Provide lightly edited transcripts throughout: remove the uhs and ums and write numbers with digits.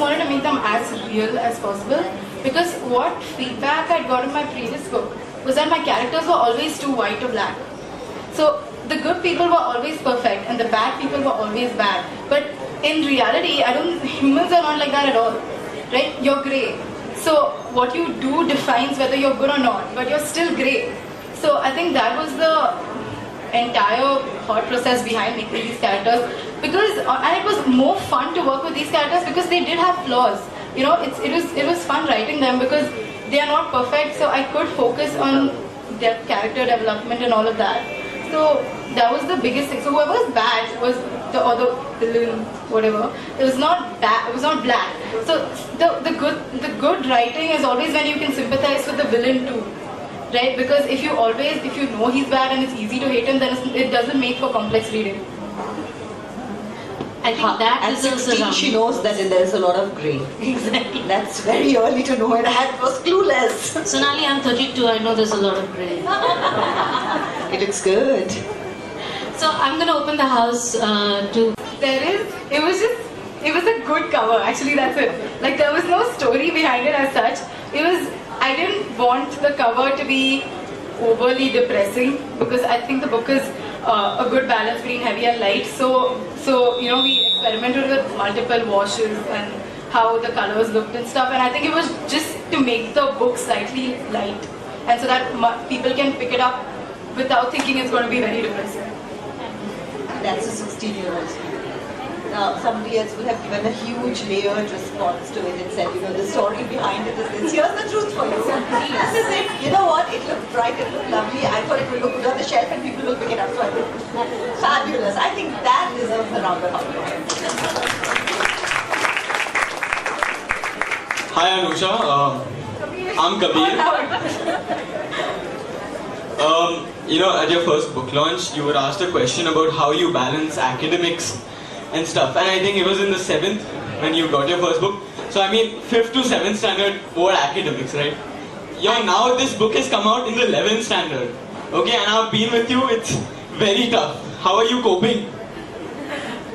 wanted to make them as real as possible, because what feedback I'd got in my previous book was that my characters were always too white or black. So the good people were always perfect and the bad people were always bad. But in reality, humans are not like that at all, right? You're grey. So what you do defines whether you're good or not, but you're still grey. So I think that was the entire thought process behind making these characters, because and it was more fun to work with these characters because they did have flaws. You know, it was fun writing them because they are not perfect, so I could focus on their character development and all of that. So that was the biggest thing. So whoever was bad was the villain, whatever. It was not bad. It was not black. So the good writing is always when you can sympathize with the villain too, right? Because if you know he's bad and it's easy to hate him, then it doesn't make for complex reading. I think that at 16 she knows that there is a lot of grey. Exactly. That's very early to know, and I was clueless. Sonali, I'm 32, I know there's a lot of grey. It looks good. So I'm going to open the house to... It was a good cover, actually, that's it. Like, there was no story behind it as such. I didn't want the cover to be overly depressing, because I think the book is a good balance between heavy and light. So you know, we experimented with multiple washes and how the colors looked and stuff, and I think it was just to make the book slightly light, and so that people can pick it up without thinking it's going to be very depressing. That's a 16-year-old. Now, somebody else would have given a huge layered response to it and said, you know, the story behind it is this. Here's the truth for you. This is it. You know what? It looked bright, it looked lovely. I thought it would look good on the shelf and people will pick it up. So I think fabulous. I think that deserves a round of applause. Hi Anusha, I'm Kabir. You know, at your first book launch, you were asked a question about how you balance academics and stuff, and I think it was in the 7th when you got your first book. So I mean, 5th to 7th standard were academics, right? Now this book has come out in the 11th standard, okay, and I've been with you, it's very tough. How are you coping?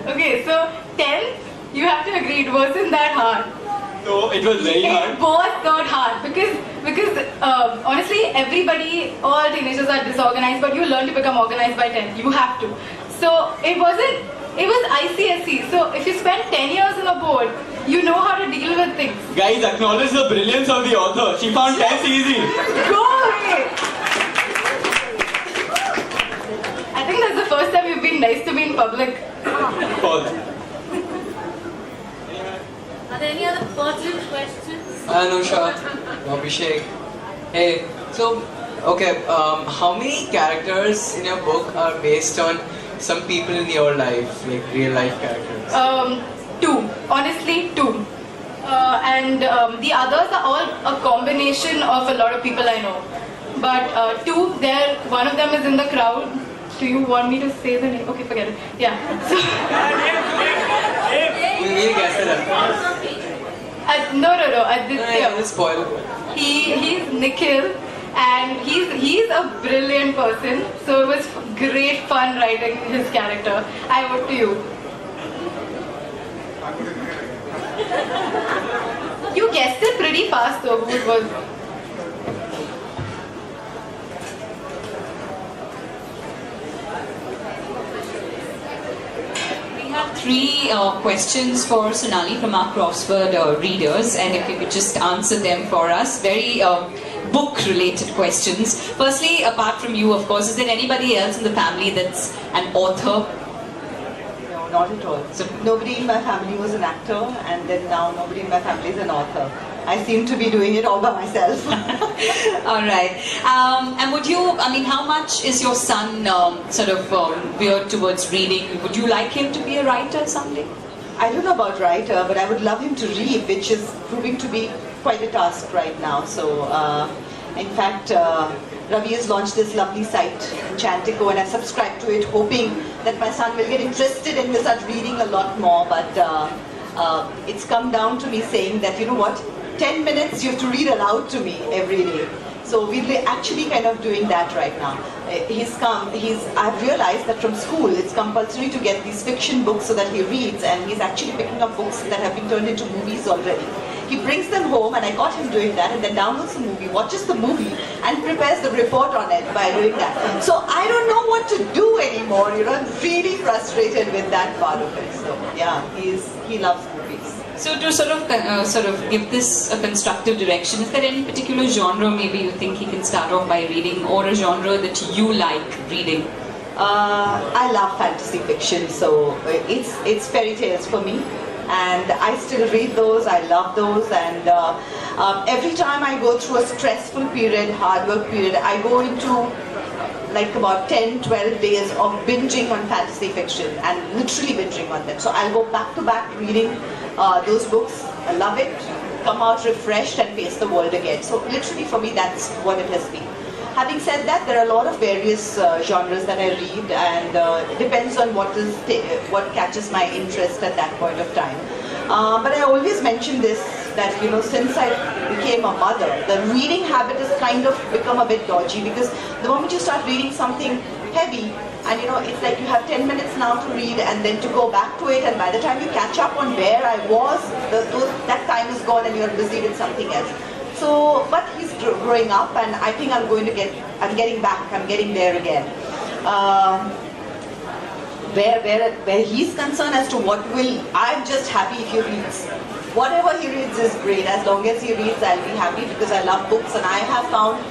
Okay, so 10th, you have to agree, it wasn't that hard. No, it was very hard. It was not hard because honestly, all teenagers are disorganized, but you learn to become organized by 10. You have to. So it was ICSE. So if you spend 10 years on a board, you know how to deal with things. Guys, acknowledge the brilliance of the author. She found 10th easy. Go away! I think that's the first time you've been nice to me in public. Pause. Are there any other pertinent questions? Anusha, Abhishek. Hey, so, okay, how many characters in your book are based on some people in your life, like real life characters? 2. Honestly, 2. And the others are all a combination of a lot of people I know. But 2, one of them is in the crowd. Do you want me to say the name? Okay, forget it. Yeah. So, We'll guess it up. no. I will spoil. He's Nikhil, and he's a brilliant person. So it was great fun writing his character. I vote to you. You guessed it pretty fast though, who it was. We have 3 questions for Sonali from our crossword readers, and if you could just answer them for us. Very book-related questions. Firstly, apart from you, of course, is there anybody else in the family that's an author? No, not at all. So nobody in my family was an actor, and then now nobody in my family is an author. I seem to be doing it all by myself. All right. And would you, I mean, how much is your son veered towards reading? Would you like him to be a writer someday? I don't know about writer, but I would love him to read, which is proving to be quite a task right now. So, in fact, Ravi has launched this lovely site, Chantico, and I've subscribed to it, hoping that my son will get interested and will start reading a lot more. But it's come down to me saying that, you know what, 10 minutes you have to read aloud to me every day. So we're actually kind of doing that right now. I've realized that from school it's compulsory to get these fiction books so that he reads, and he's actually picking up books that have been turned into movies already. He brings them home, and I got him doing that, and then downloads the movie, watches the movie, and prepares the report on it by doing that. So I don't know what to do anymore, I'm really frustrated with that part of it. So yeah, he loves movies. So to sort of give this a constructive direction, is there any particular genre maybe you think he can start off by reading, or a genre that you like reading? I love fantasy fiction, so it's fairy tales for me, and I still read those. I love those, and every time I go through a stressful period, hard work period, I go into like about 10-12 days of binging on fantasy fiction, and literally binging on them. So I'll go back to back reading those books. I love it, come out refreshed and face the world again. So literally for me that's what it has been. Having said that, there are a lot of various genres that I read, and it depends on what catches my interest at that point of time. But I always mention this, that since I became a mother, the reading habit has kind of become a bit dodgy, because the moment you start reading something heavy, and it's like you have 10 minutes now to read and then to go back to it, and by the time you catch up on where I was, that time is gone and you're busy with something else. So, but he's growing up, and I think I'm getting back, I'm getting there again. Where he's concerned as to I'm just happy if he reads. Whatever he reads is great. As long as he reads, I'll be happy, because I love books, and I have found,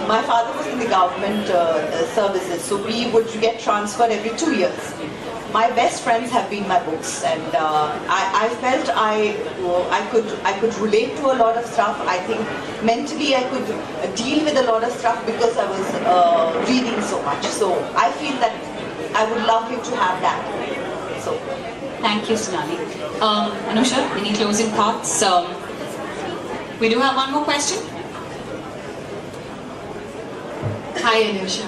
my father was in the government services, so we would get transferred every 2 years. My best friends have been my books, and I felt I could relate to a lot of stuff. I think mentally I could deal with a lot of stuff because I was reading so much. So I feel that I would love him to have that. So thank you, Sonali. Anusha, any closing thoughts? We do have one more question. Hi, Anusha.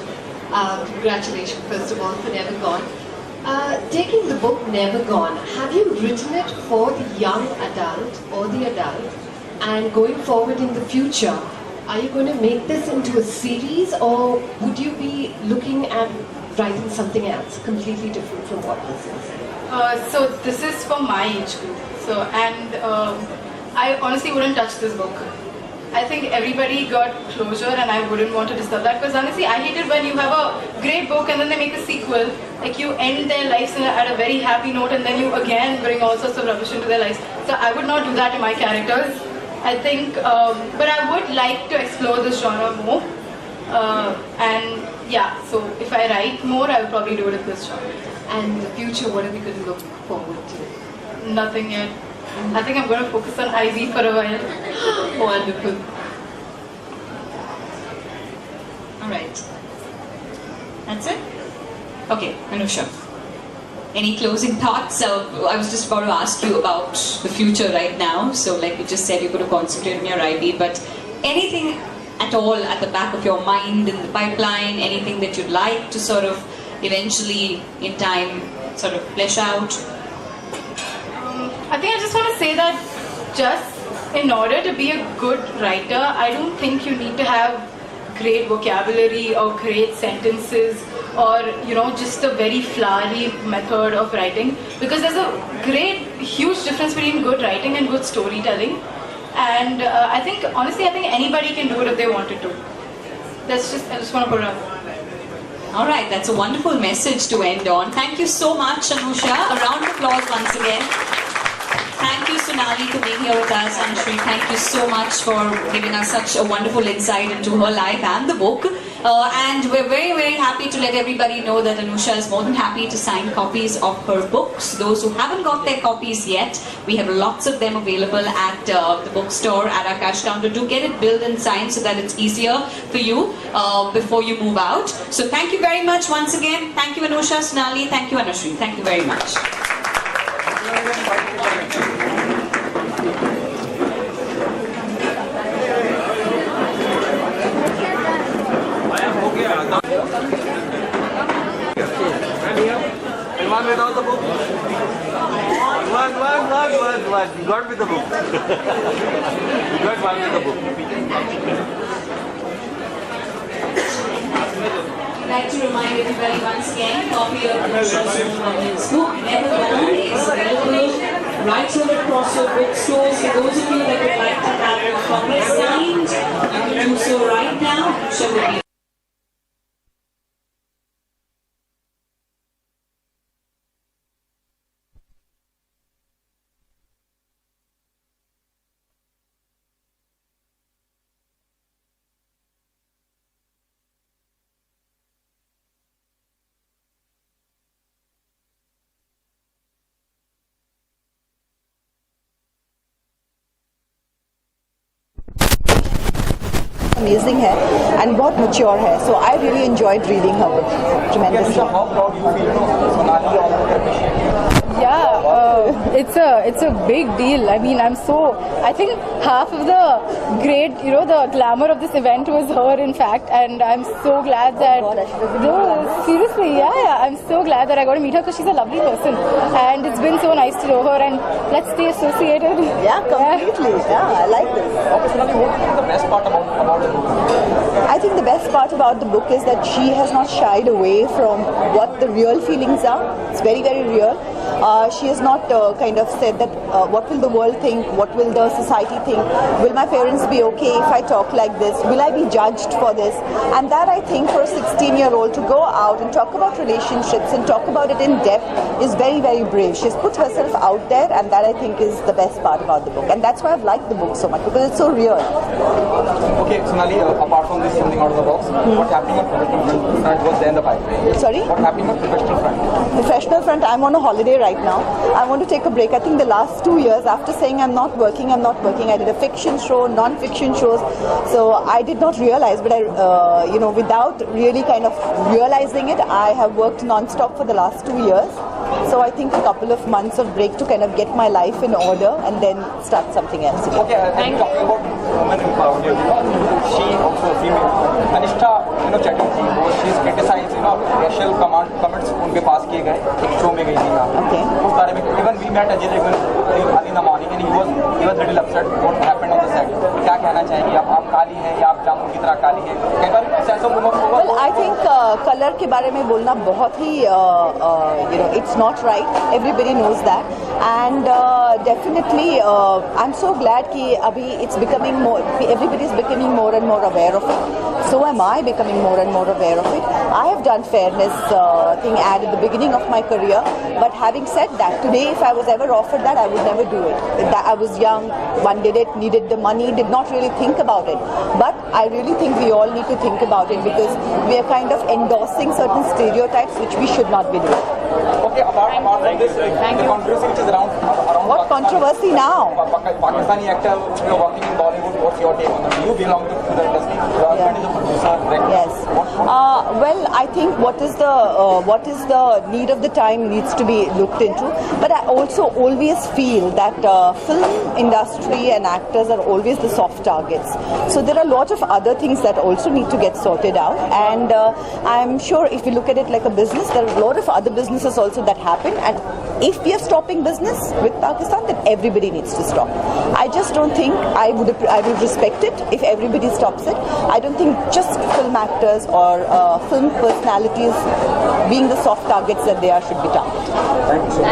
Congratulations, first of all, for Never Gone. Taking the book Never Gone, have you written it for the young adult or the adult? And going forward in the future, are you going to make this into a series, or would you be looking at writing something else, completely different from what this is? So this is for my age group. So, and I honestly wouldn't touch this book. I think everybody got closure, and I wouldn't want to disturb that, because honestly I hate it when you have a great book and then they make a sequel, like you end their lives at a very happy note, and then you again bring all sorts of rubbish into their lives. So I would not do that to my characters. I think, but I would like to explore this genre more, and yeah, so if I write more, I will probably do it in this genre. And in the future, what are we going to look forward to? Nothing yet. I think I'm going to focus on IB for a while. Wonderful. Alright. That's it? Okay, Anusha. Any closing thoughts? I was just about to ask you about the future right now. So like you just said, you're going to concentrate on your IB, but anything at all at the back of your mind, in the pipeline, anything that you'd like to sort of eventually in time sort of flesh out? I think I just want to say that just in order to be a good writer, I don't think you need to have great vocabulary or great sentences or just a very flowery method of writing, because there's a huge difference between good writing and good storytelling. And I think anybody can do it if they wanted to. I just want to put it up. Alright, that's a wonderful message to end on. Thank you so much, Anusha. A round of applause once again. Thank you, Sonali, for being here with us. Anusha, thank you so much for giving us such a wonderful insight into her life and the book. And we're very, very happy to let everybody know that Anusha is more than happy to sign copies of her books. Those who haven't got their copies yet, we have lots of them available at the bookstore, at our cash counter. Do get it billed and signed so that it's easier for you before you move out. So thank you very much once again. Thank you, Anusha, Sonali. Thank you, Anushree. Thank you very much. One without the book. One. one. You got with the book. You got one with the book. I'd like to remind everybody once again, copy of Subramanian's book, Never Gone, is available right over across your bookstores. For those of you that would like to have your copy signed, you can do so right now. Anusha will be amazing है and बहुत mature है. So I really enjoyed reading her book tremendously. How proud you feel, Sonali always appreciated. Yeah, it's a big deal. I mean, I think half of the great, the glamour of this event was her, in fact, and I'm so glad that, seriously, yeah, I'm so glad that I got to meet her because she's a lovely person, and it's been so nice to know her, and let's stay associated. Yeah, completely. Yeah, I like this. Okay, Sonali, what is the best part about the book? I think the best part about the book is that she has not shied away from what the real feelings are. It's very, very real. She has not kind of said that what will the world think, what will the society think, will my parents be okay if I talk like this, will I be judged for this? And that, I think, for a 16-year-old to go out and talk about relationships and talk about it in depth is very, very brave. She's put herself out there, and that, I think, is the best part about the book. And that's why I've liked the book so much, because it's so real. Okay, Sonali, apart from this something out of the box, what's happening on professional front? What's there in the pipeline? Sorry? What's happening on professional front? Professional front, I'm on a holiday right now. I want to take a break. I think the last 2 years, after saying I'm not working, I did a fiction show, non-fiction shows. So I did not realize, but without really kind of realizing it, I have worked non-stop for the last 2 years. So I think a couple of months of break to kind of get my life in order and then start something else again. Okay, talking about women empowerment, she also female. Anusha, Chatterjee, she's criticized, racial comments उनके पास किए गए एक show में गई थी यहाँ. Okay. उस बारे में even we met Ajay Devgan early in the morning and he was little upset what happened on the set. क्या कहना चाहेंगी आप काली हैं या आप जामुन की तरह काली हैं? कई बार sense of women over. Well, I think color के बारे में बोलना बहुत ही it's not right. Everybody knows that, and definitely I'm so glad कि अभी it's becoming more. Everybody is becoming more and more aware of it. So am I becoming more and more aware of it. I have done fairness thing ad at the beginning of my career, but having said that, today if I was ever offered that, I would never do it. I was young, one did it, needed the money, did not really think about it. But I really think we all need to think about it because we are kind of endorsing certain stereotypes which we should not be doing. Okay, apart from this, the controversy which is around what controversy now? Pakistani actor, you're working in Bollywood. What's your take on that? You belong to the industry. Your husband is a producer, director. Yes. Well, I think what is the need of the time needs to be looked into. But I also always feel that film industry and actors are always the soft targets. So there are a lot of other things that also need to get sorted out. And I'm sure if you look at it like a business, there are a lot of other businesses also that happen. And if we are stopping business with Pakistan, then everybody needs to stop. I just don't think I would respect it if everybody stops it. I don't think just film actors or film personalities being the soft targets that they are should be targeted. Thank you so much.